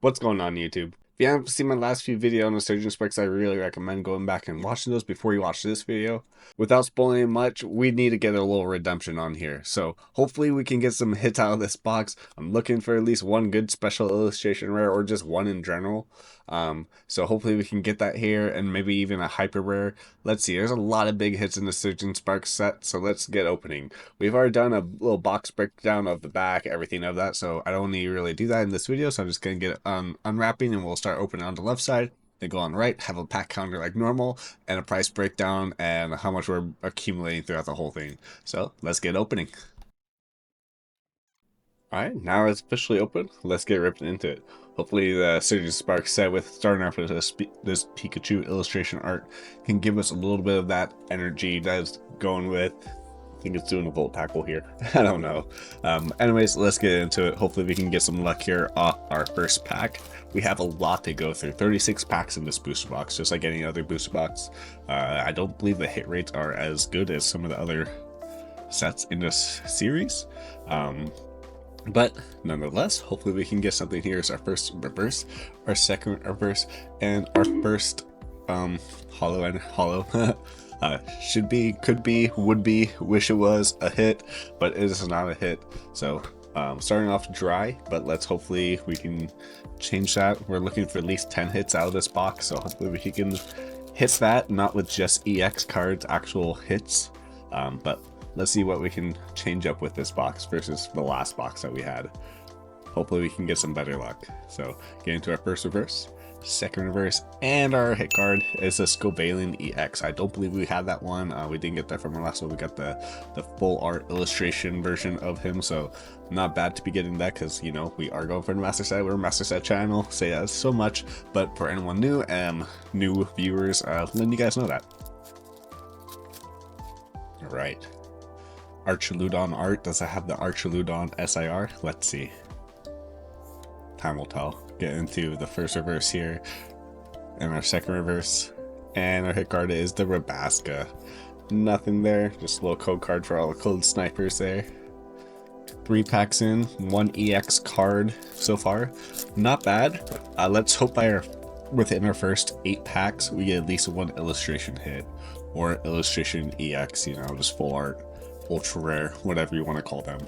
What's going on YouTube? If you haven't seen my last few videos on the Surging Sparks, I really recommend going back and watching those before you watch this video. Without spoiling much, we need to get a little redemption on here. So hopefully we can get some hits out of this box. I'm looking for at least one good special illustration rare or just one in general. So hopefully we can get that here and maybe even a hyper rare. Let's see, there's a lot of big hits in the Surging Sparks set, so let's get opening. We've already done a little box breakdown of the back, everything of that, so I don't need to really do that in this video, so I'm just going to get unwrapping and we'll start opening on the left side. Then go on the right, have a pack counter like normal, and a price breakdown and how much we're accumulating throughout the whole thing. So let's get opening. Alright, now it's officially open. Let's get ripped into it. Hopefully the Surging Sparks set with starting off with this Pikachu illustration art can give us a little bit of that energy that's going with. I think it's doing a volt tackle here. I don't know. Anyways, let's get into it. Hopefully we can get some luck here off our first pack. We have a lot to go through. 36 packs in this booster box, just like any other booster box. I don't believe the hit rates are as good as some of the other sets in this series. But nonetheless, hopefully we can get something here as our first reverse, our second reverse, and our first hollow and hollow. Should be, could be, would be, wish it was a hit, but it is not a hit. So starting off dry, but let's hopefully we can change that. We're looking for at least 10 hits out of this box, so hopefully we can hit that, not with just EX cards, actual hits. But let's see what we can change up with this box versus the last box that we had. Hopefully we can get some better luck. So get into our first reverse, second reverse, and our hit card is a Scovaling EX. I don't believe we had that one. We didn't get that from our last one. We got the full art illustration version of him, so not bad to be getting that because, you know, we are going for the Master Set. We're a Master Set channel, say that so much, but for anyone new and new viewers, letting you guys know that. All right. Archaludon art. Does it have the Archaludon SIR? Let's see. Time will tell. Get into the first reverse here, and our second reverse, and our hit card is the Rabaska. Nothing there, just a little code card for all the code snipers there. 3 packs in, 1 EX card so far. Not bad. Let's hope within our first 8 packs we get at least 1 illustration hit or illustration EX, you know, just full art, ultra rare, whatever you want to call them.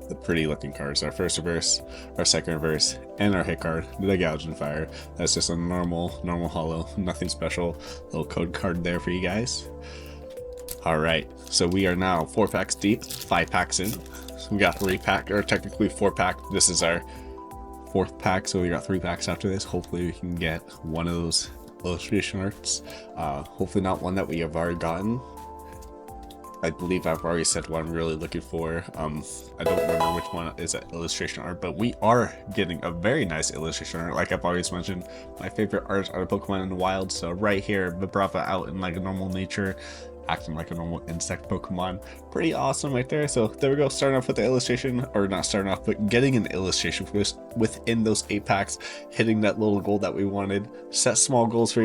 The pretty looking cards. Our first reverse, our second reverse, and our hit card, the Gouging Fire. That's just a normal hollow, nothing special. Little code card there for you guys. Alright, so we are now 4 packs deep, 5 packs in. So we got 3 pack, or technically 4 pack. This is our 4th pack, so we got 3 packs after this. Hopefully we can get one of those illustration arts. Hopefully not one that we have already gotten. I believe I've already said what I'm really looking for. I don't remember which one is an illustration art, but we are getting a very nice illustration art. Like I've always mentioned, my favorite arts are the Pokemon in the wild. So right here, Vibrava out in like a normal nature, acting like a normal insect Pokemon. Pretty awesome right there. So there we go, starting off with the illustration, or not starting off, but getting an illustration for this within those 8 packs, hitting that little goal that we wanted. Set small goals for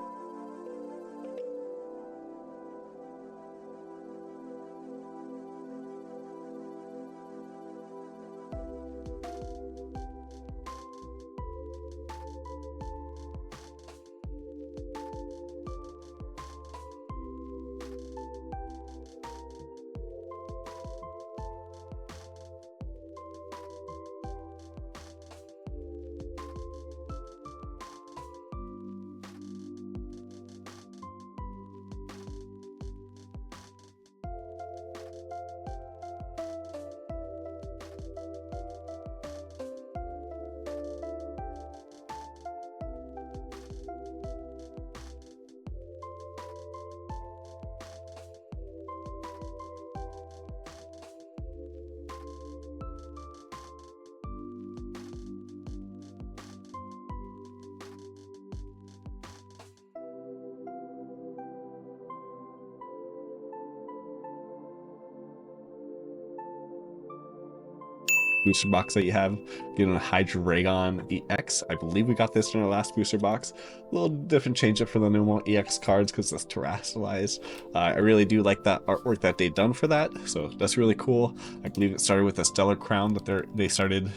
booster box that you have. Getting a Hydreigon EX. I believe we got this in our last booster box. A little different change up for the normal EX cards because it's terrestrialized. I really do like that artwork that they done for that, so that's really cool. I believe it started with a Stellar Crown that they started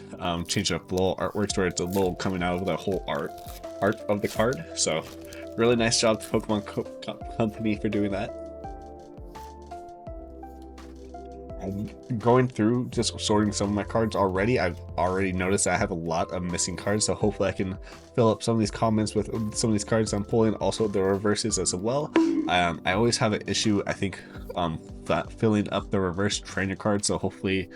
changing up the little artworks where it's a little coming out of the whole art of the card. So really nice job to Pokemon Company for doing that. I'm going through just sorting some of my cards already. I've already noticed I have a lot of missing cards, so hopefully I can fill up some of these comments with some of these cards I'm pulling, also the reverses as well. I always have an issue, I think, that filling up the reverse trainer cards, so hopefully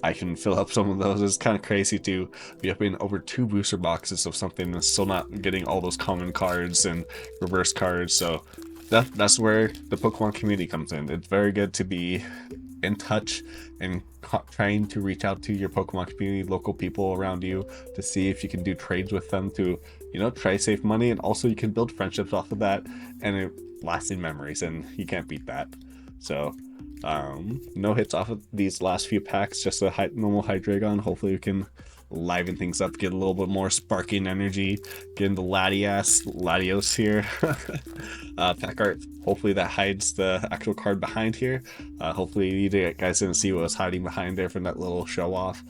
I can fill up some of those. It's kind of crazy to be opening over 2 booster boxes of something and still not getting all those common cards and reverse cards, so that's where the Pokemon community comes in. It's very good to be in touch and trying to reach out to your Pokemon community, local people around you, to see if you can do trades with them to, you know, try to save money, and also you can build friendships off of that and lasting memories, and you can't beat that. So no hits off of these last few packs, just a normal Hydreigon. Hopefully we can liven things up, get a little bit more sparking energy, get into Latios here. Pack art, hopefully that hides the actual card behind here. Hopefully you guys didn't see what was hiding behind there from that little show off.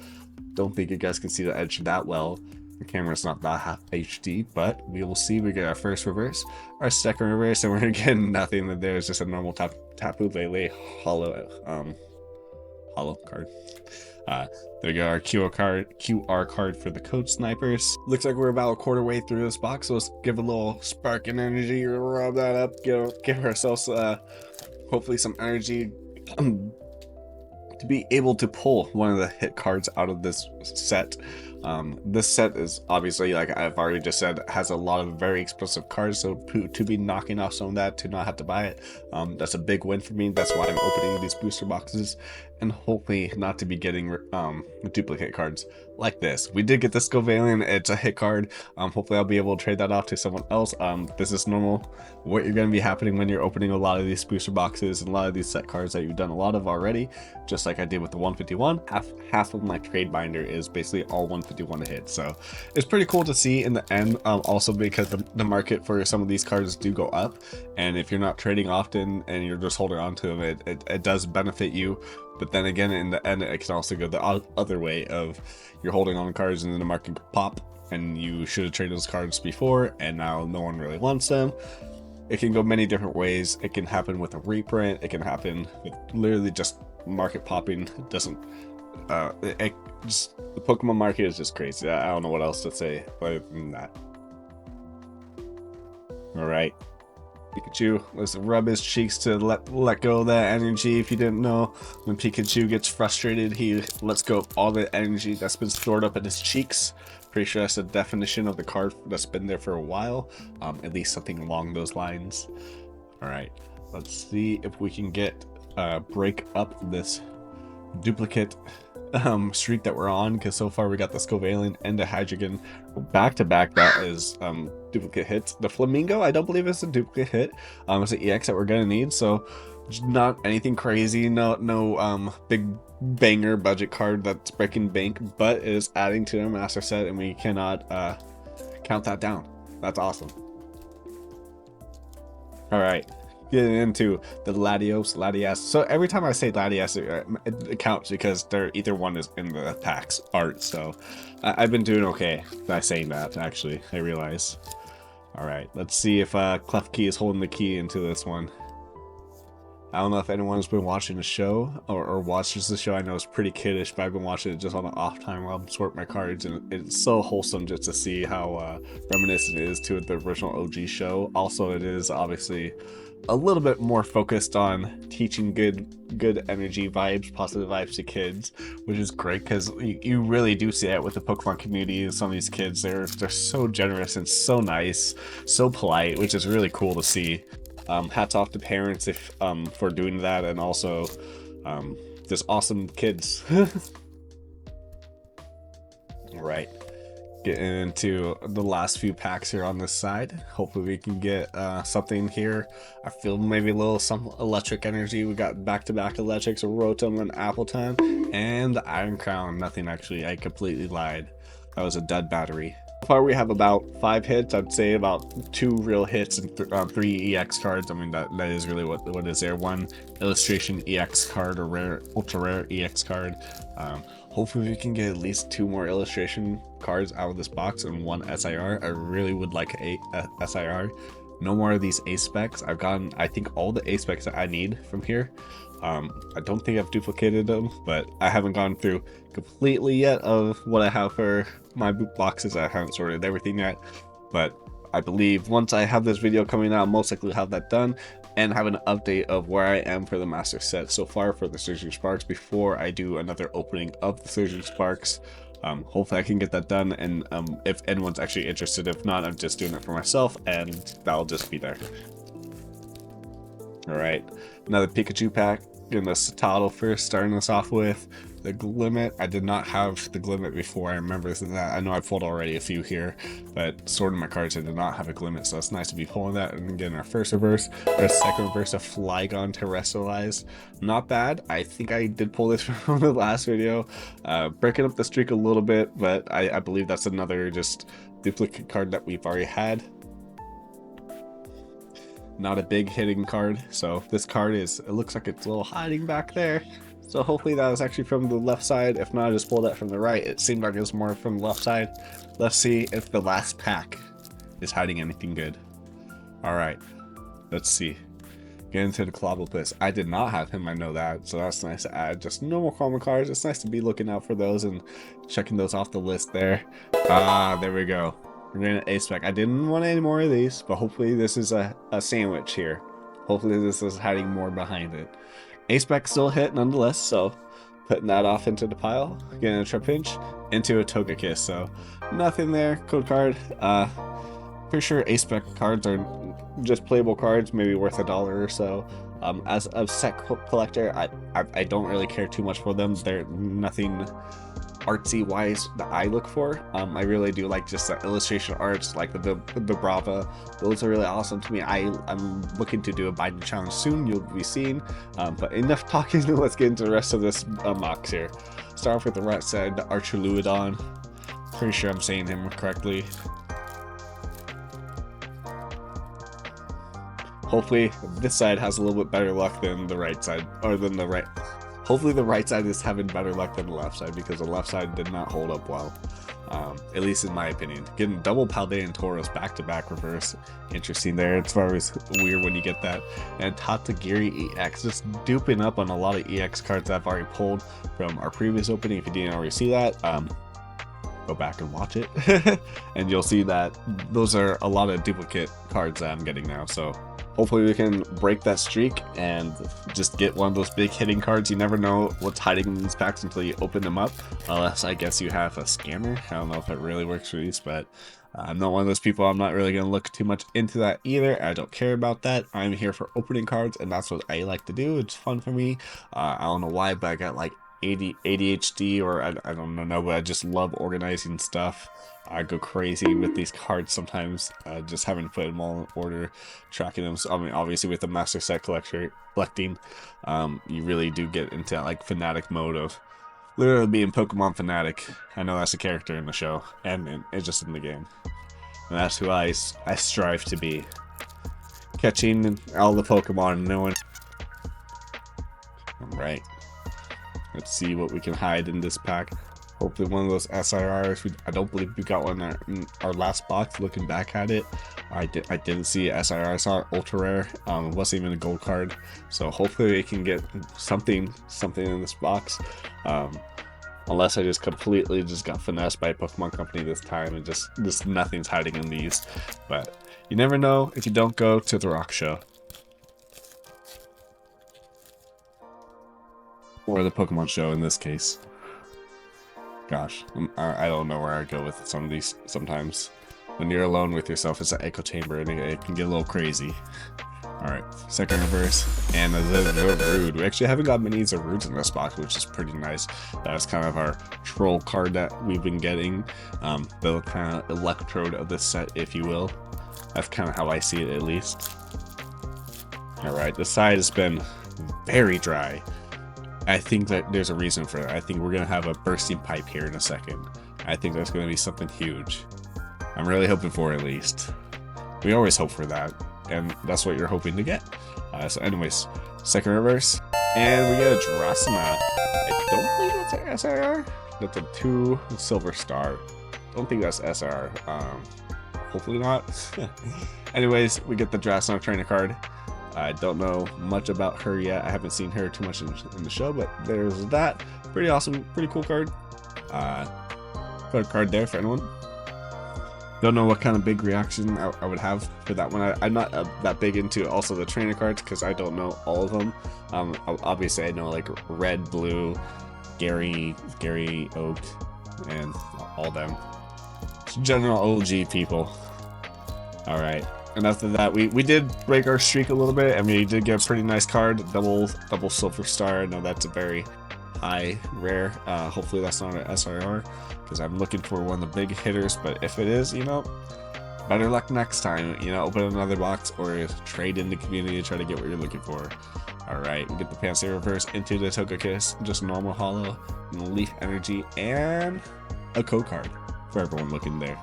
Don't think you guys can see the edge that well. The camera's not that HD, but we will see. We get our first reverse, our second reverse, and we're getting nothing. There's just a normal Tapu Lele hollow card. There we go, our QR card for the code snipers. Looks like we're about a quarter way through this box, so let's give a little spark and energy, rub that up, give ourselves hopefully some energy to be able to pull one of the hit cards out of this set. This set is obviously, like I've already just said, has a lot of very expensive cards, so to be knocking off some of that, to not have to buy it, that's a big win for me. That's why I'm opening these booster boxes, and hopefully not to be getting duplicate cards like this. We did get the Scovillain, it's a hit card. Hopefully I'll be able to trade that off to someone else. This is normal, what you're going to be happening when you're opening a lot of these booster boxes and a lot of these set cards that you've done a lot of already, just like I did with the 151. Half of my trade binder is basically all 151 to hit, so it's pretty cool to see in the end. Also because the market for some of these cards do go up, and if you're not trading often and you're just holding on to them, it does benefit you. But then again, in the end, it can also go the other way of you're holding on cards and then the market could pop and you should have traded those cards before and now no one really wants them. It can go many different ways. It can happen with a reprint. It can happen with literally just market popping. It doesn't the Pokemon market is just crazy. I don't know what else to say other than that. All right, Pikachu, let's rub his cheeks to let go of that energy. If you didn't know, when Pikachu gets frustrated, he lets go of all the energy that's been stored up in his cheeks. Pretty sure that's the definition of the card that's been there for a while, at least something along those lines. All right, let's see if we can get break up this duplicate streak that we're on, because so far we got the Scovillain and the Hydreigon back to back. That is duplicate hits. The Flamingo, I don't believe it's a duplicate hit. It's an EX that we're gonna need, so not anything crazy, no big banger budget card that's breaking bank, but it is adding to the master set, and we cannot count that down. That's awesome. All right, getting into the Latias. So every time I say Latias, it counts because either one is in the pack's art. So I've been doing okay by saying that, actually, I realize. All right, let's see if Klefki is holding the key into this one. I don't know if anyone's been watching the show or watches the show. I know it's pretty kiddish, but I've been watching it just on the off time while I'm sorting my cards, and it's so wholesome just to see how reminiscent it is to the original OG show. Also, it is obviously a little bit more focused on teaching good energy vibes, positive vibes to kids, which is great because you really do see it with the Pokemon community. Some of these kids, they're so generous and so nice, so polite, which is really cool to see. Hats off to parents for doing that, and also just awesome kids. All right, Getting into the last few packs here on this side. Hopefully we can get something here. I feel maybe a little some electric energy. We got back-to-back electrics, a Rotom and Appleton, and the Iron Crown. Nothing actually, I completely lied. That was a dud battery. So far we have about 5 hits. I'd say about 2 real hits and 3 EX cards. I mean, that is really what is there. 1 illustration EX card or rare, ultra rare EX card. Hopefully we can get at least 2 more illustration cards out of this box and 1 SIR. I really would like a SIR. No more of these A specs. I've gotten, I think, all the A specs that I need from here. I don't think I've duplicated them, but I haven't gone through completely yet of what I have for my boot boxes. I haven't sorted everything yet, but I believe once I have this video coming out, I'll most likely have that done and have an update of where I am for the master set so far for the Surging Sparks before I do another opening of the Surging Sparks. Hopefully I can get that done, and if anyone's actually interested. If not, I'm just doing it for myself, and that'll just be there. Alright, another Pikachu pack. Getting the Citadel first, starting us off with the Glimmet. I did not have the Glimmet before. I remember that. I know I pulled already a few here, but sorting my cards, I did not have a Glimmet, so it's nice to be pulling that. And getting our first reverse, our second reverse, a Flygon Terrestrialized. Not bad. I think I did pull this from the last video, breaking up the streak a little bit, but I believe that's another just duplicate card that we've already had. Not a big hitting card, so this card is, it looks like it's a little hiding back there, so hopefully that was actually from the left side. If not, I just pulled that from the right. It seemed like it was more from the left side. Let's see if the last pack is hiding anything good. All right, let's see. Get into the Clobbopus. I did not have him, I know that, so that's nice to add. Just normal common cards. It's nice to be looking out for those and checking those off the list there. There we go. We're getting an A-Spec. I didn't want any more of these, but hopefully this is a sandwich here. Hopefully this is hiding more behind it. A-Spec still hit nonetheless, so putting that off into the pile. Getting a Trapinch into a Togekiss, so nothing there. Code card. Pretty sure A-Spec cards are just playable cards, maybe worth $1 or so. As a set collector, I don't really care too much for them. They're nothing artsy wise that I look for. I really do like just the illustration arts, like the Brava. Those are really awesome to me. I'm looking to do a binding challenge soon. You'll be seeing. But enough talking. Let's get into the rest of this box here. Start off with the right side, the Archuludon. Pretty sure I'm saying him correctly. Hopefully this side has a little bit better luck than the right side, or than the right. Hopefully the right side is having better luck than the left side, because the left side did not hold up well, at least in my opinion. Getting double Paldean Tauros back-to-back reverse, interesting there. It's always weird when you get that. And Tatsugiri EX, just duping up on a lot of EX cards that I've already pulled from our previous opening. If you didn't already see that, go back and watch it, and you'll see that those are a lot of duplicate cards that I'm getting now. So hopefully we can break that streak and just get one of those big hitting cards. You never know what's hiding in these packs until you open them up, unless I guess you have a scanner. I don't know if it really works for these, but I'm not one of those people. I'm not really going to look too much into that either. I don't care about that. I'm here for opening cards, and that's what I like to do. It's fun for me. I don't know why, but I got like ADHD, or I don't know, but I just love organizing stuff. I go crazy with these cards sometimes, just having to put them all in order, tracking them. So, I mean, obviously with the master set collecting, you really do get into that like fanatic mode of literally being Pokemon fanatic. I know that's a character in the show, and it's just in the game, and that's who I strive to be. Catching all the Pokemon and knowing. Alright, let's see what we can hide in this pack. Hopefully one of those SIRs. I don't believe we got one in our last box. Looking back at it, I didn't see SIR. I saw ultra rare. It wasn't even a gold card. So hopefully we can get something in this box. Unless I just completely got finessed by Pokemon Company this time, and just nothing's hiding in these. But you never know if you don't go to the rock show. Or the Pokemon show in this case. Gosh, I don't know where I go with some of these sometimes. When you're alone with yourself, it's an echo chamber, and it can get a little crazy. Alright, second reverse, and the Rude. We actually haven't got many of the Rudes in this box, which is pretty nice. That's kind of our troll card that we've been getting. The kind of electrode of this set, if you will. That's kind of how I see it, at least. Alright, the side has been very dry. I think that there's a reason for that. I think we're going to have a bursting pipe here in a second. I think that's going to be something huge. I'm really hoping for it, at least. We always hope for that. And that's what you're hoping to get. So anyways, second reverse, and we get a Drasana. I don't think that's an SIR. That's a 2 silver star. Don't think that's SR. Hopefully not. Anyways, we get the Drasana trainer card. I don't know much about her yet. I haven't seen her too much in the show, but there's that. Pretty awesome, pretty cool card. Put a card there for anyone. Don't know what kind of big reaction I would have for that one. I'm not that big into also the trainer cards because I don't know all of them. Obviously I know like Red, Blue, Gary, Oak, and all them. General OG people. Alright. And after that, we did break our streak a little bit, and we did get a pretty nice card, double silver star. I know that's a very high rare. Hopefully that's not an SIR, because I'm looking for one of the big hitters. But if it is, you know, better luck next time. You know, open another box or trade in the community to try to get what you're looking for. All right, we get the Pantsy reverse into the Togekiss, just normal holo, Leaf Energy, and a code card for everyone looking there.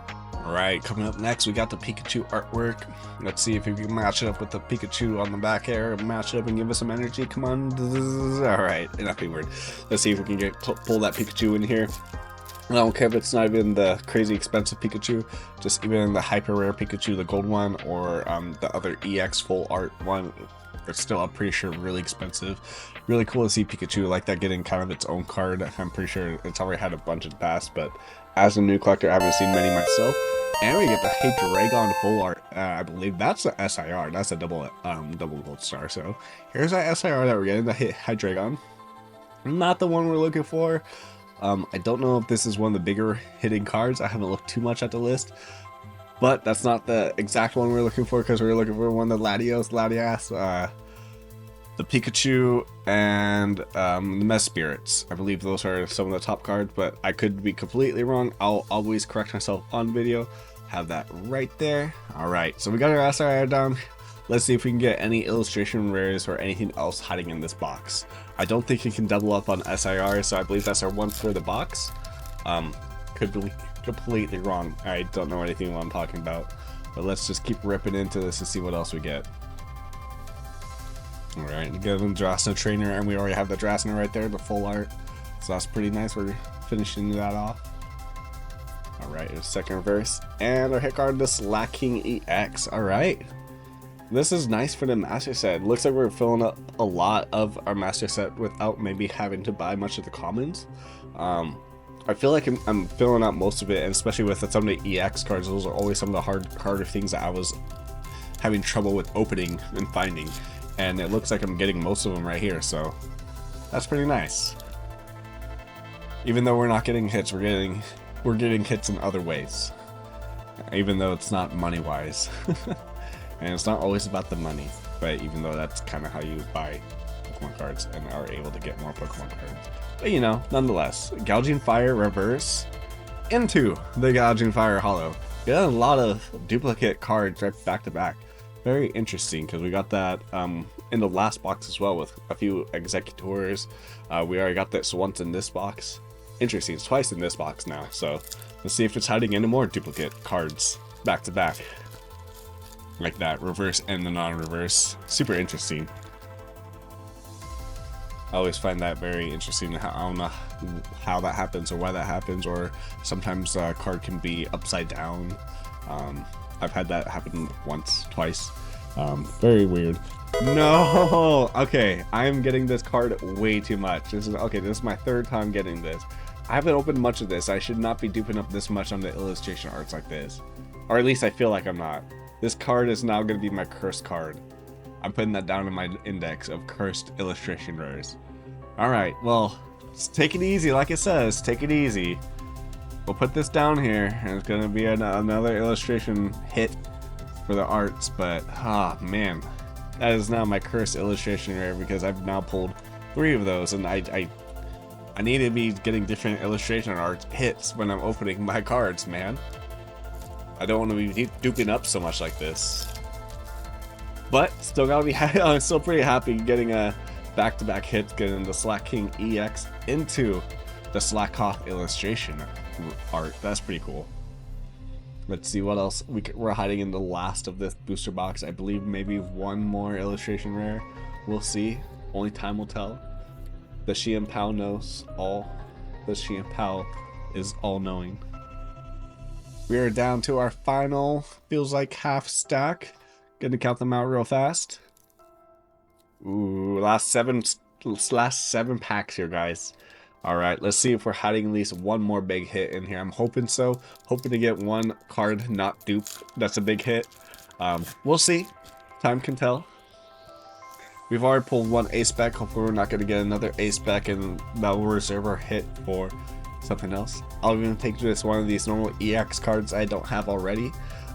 Alright, coming up next, we got the Pikachu artwork. Let's see if we can match it up with the Pikachu on the back here. Match it up and give us some energy. Come on. Alright, enough being weird. Let's see if we can pull that Pikachu in here. I don't care if it's not even the crazy expensive Pikachu, just even the hyper rare Pikachu, the gold one, or the other EX full art one. It's still, I'm pretty sure, really expensive. Really cool to see Pikachu like that getting kind of its own card. I'm pretty sure it's already had a bunch in the past, but as a new collector, I haven't seen many myself. And we get the Hydreigon full art. I believe that's a SIR. That's a double gold star. So here's our SIR that we're getting, the Hydreigon. Not the one we're looking for. I don't know if this is one of the bigger hitting cards. I haven't looked too much at the list. But that's not the exact one we're looking for, because we're looking for one of the Latias, the Pikachu, and the Mespirits. I believe those are some of the top cards, but I could be completely wrong. I'll always correct myself on video. Have that right there. Alright, so we got our SIR down. Let's see if we can get any illustration rares or anything else hiding in this box. I don't think it can double up on SIR, so I believe that's our one for the box. Could be completely wrong. I don't know anything what I'm talking about, but let's just keep ripping into this and see what else we get. Alright, we got a Drasana trainer, and we already have the Drasana right there, the full art, so that's pretty nice. We're finishing that off. Alright, second reverse, and our hit card, the Slacking EX. Alright, this is nice for the master set. Looks like we're filling up a lot of our master set without maybe having to buy much of the commons. I feel like I'm filling out most of it, and especially with some of the EX cards, those are always some of the harder things that I was having trouble with opening and finding, and it looks like I'm getting most of them right here, so that's pretty nice. Even though we're not getting hits, we're getting hits in other ways, even though it's not money wise. And it's not always about the money, but even though that's kind of how you buy Pokemon cards and are able to get more Pokemon cards. But you know, nonetheless, Gouging Fire reverse into the Gouging Fire holo. We got a lot of duplicate cards right back to back. Very interesting, because we got that in the last box as well with a few Executors. We already got this once in this box. Interesting, it's twice in this box now. So let's see if it's hiding any more duplicate cards back to back. Like that, reverse and the non-reverse. Super interesting. I always find that very interesting. I don't know how that happens or why that happens, or sometimes a card can be upside down. I've had that happen once, twice. Very weird. No! Okay, I'm getting this card way too much. This is my third time getting this. I haven't opened much of this. I should not be duping up this much on the illustration arts like this. Or at least I feel like I'm not. This card is now going to be my cursed card. I'm putting that down in my index of cursed illustration rares. Alright, well, just take it easy, like it says. Take it easy. We'll put this down here, and it's going to be another illustration hit for the arts, but, man. That is now my cursed illustration rare because I've now pulled 3 of those, and I need to be getting different illustration art hits when I'm opening my cards, man. I don't want to be duping up so much like this. But still gotta be I'm still pretty happy getting a back-to-back hit, getting the Slack King EX into the Slack Hoth illustration art. That's pretty cool. Let's see what else we're hiding in the last of this booster box. I believe maybe one more illustration rare. We'll see. Only time will tell. The Xian Pao knows all. The Xian Pao is all-knowing. We are down to our final, feels like half stack. Gonna count them out real fast. Ooh, last seven packs here, guys. All right, let's see if we're hiding at least one more big hit in here. I'm hoping so. Hoping to get one card not dupe. That's a big hit. We'll see. Time can tell. We've already pulled one ace spec. Hopefully we're not going to get another ace spec, and that will reserve our hit for something else. I'll even take just one of these normal EX cards I don't have already.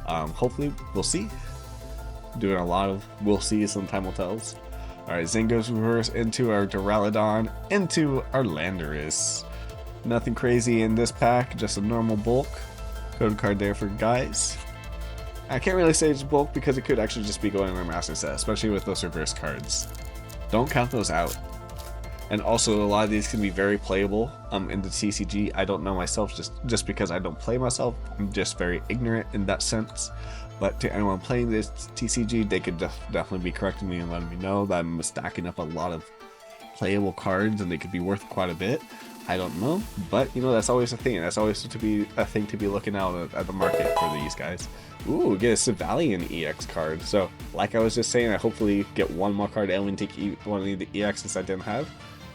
Hopefully we'll see. Doing a lot of we'll see, some time will tell. Alright, Zingo's reverse into our Duraludon, into our Landorus. Nothing crazy in this pack, just a normal bulk. Code card there for guys. I can't really say it's bulk because it could actually just be going in our master set, especially with those reverse cards. Don't count those out. And also, a lot of these can be very playable in the TCG. I don't know myself just because I don't play myself. I'm just very ignorant in that sense. But to anyone playing this TCG, they could definitely be correcting me and letting me know that I'm stacking up a lot of playable cards and they could be worth quite a bit. I don't know, but you know, that's always a thing. That's always to be a thing to be looking out at the market for these guys. Ooh, get a Civalian EX card. So, like I was just saying, I hopefully get one more card and we take one of the EXs I didn't have.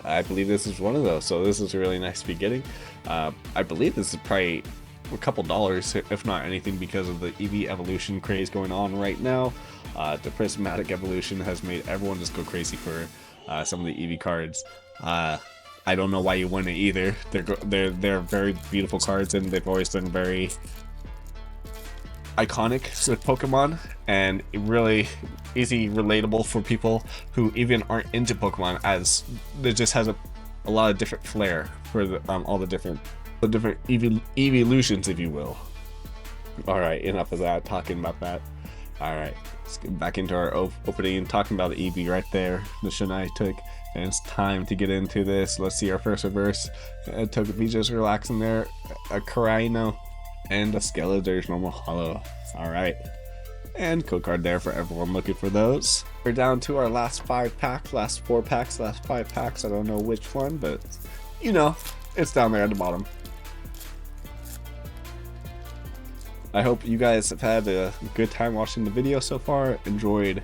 I believe this is one of those, so this is really nice to be getting. I believe this is probably a couple dollars, if not anything, because of the EV evolution craze going on right now. The prismatic evolution has made everyone just go crazy for some of the EV cards. I don't know why you wouldn't either. They're very beautiful cards, and they've always been very iconic with Pokemon, and really easy relatable for people who even aren't into Pokemon, as it just has a lot of different flair for the, all the different evolutions, if you will. Alright, enough of that, talking about that. Alright, let's get back into our opening and talking about the EV right there, the shot I took, and it's time to get into this. Let's see our first reverse. Togepi just relaxing there, a Karaino, and a Skeletor's normal hollow. Alright, and code card there for everyone looking for those. We're down to our last 5 packs, last 4 packs, last 5 packs. I don't know which one, but you know, it's down there at the bottom. I hope you guys have had a good time watching the video so far, enjoyed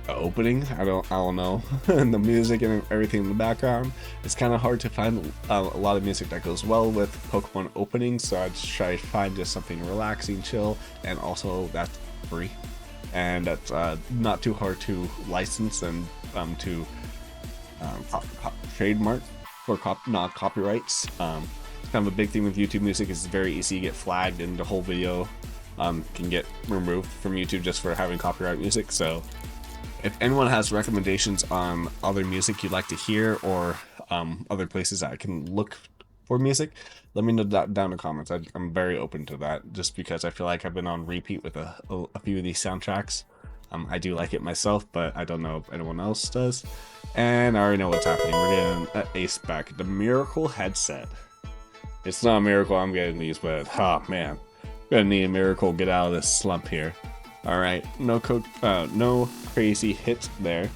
the opening. I don't know, and the music and everything in the background. It's kind of hard to find a lot of music that goes well with Pokemon openings, so I just try to find just something relaxing, chill, and also that's free, and that's not too hard to license and to trademark for not copyrights. Kind of a big thing with YouTube music is it's very easy to get flagged, and the whole video can get removed from YouTube just for having copyright music. So if anyone has recommendations on other music you'd like to hear, or other places that I can look for music, let me know that down in the comments. I'm very open to that, just because I feel like I've been on repeat with a few of these soundtracks. I do like it myself, but I don't know if anyone else does. And I already know what's happening. We're getting an ace back, the Miracle headset. It's not a miracle I'm getting these, but oh man, gonna need a miracle to get out of this slump here. All right, no crazy hits there.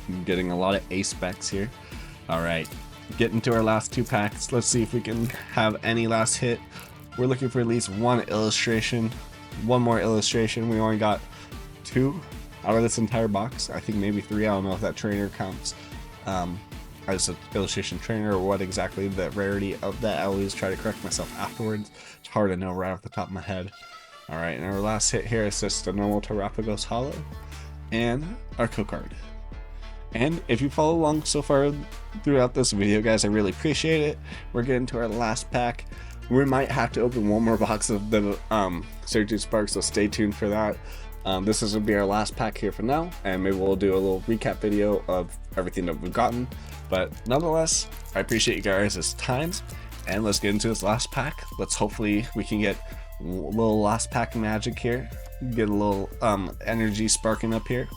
I'm getting a lot of ace specs here. All right, getting to our last 2 packs. Let's see if we can have any last hit. We're looking for at least one illustration, one more illustration. We only got 2 out of this entire box. I think maybe 3. I don't know if that trainer counts as an illustration trainer or what exactly the rarity of that. I always try to correct myself afterwards. It's hard to know right off the top of my head. Alright, and our last hit here is just a normal Terrapagos Hollow and our code card. And if you follow along so far throughout this video, guys, I really appreciate it. We're getting to our last pack. We might have to open one more box of the Surging Sparks, so stay tuned for that. This is going to be our last pack here for now, and maybe we'll do a little recap video of everything that we've gotten. But nonetheless, I appreciate you guys' time, and let's get into this last pack. Let's hopefully we can get a little last pack magic here, get a little energy sparking up here.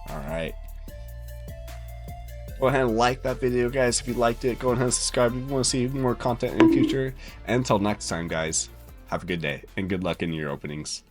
Alright. Go ahead and like that video, guys, if you liked it. Go ahead and subscribe if you want to see more content in the future. And until next time, guys, have a good day, and good luck in your openings.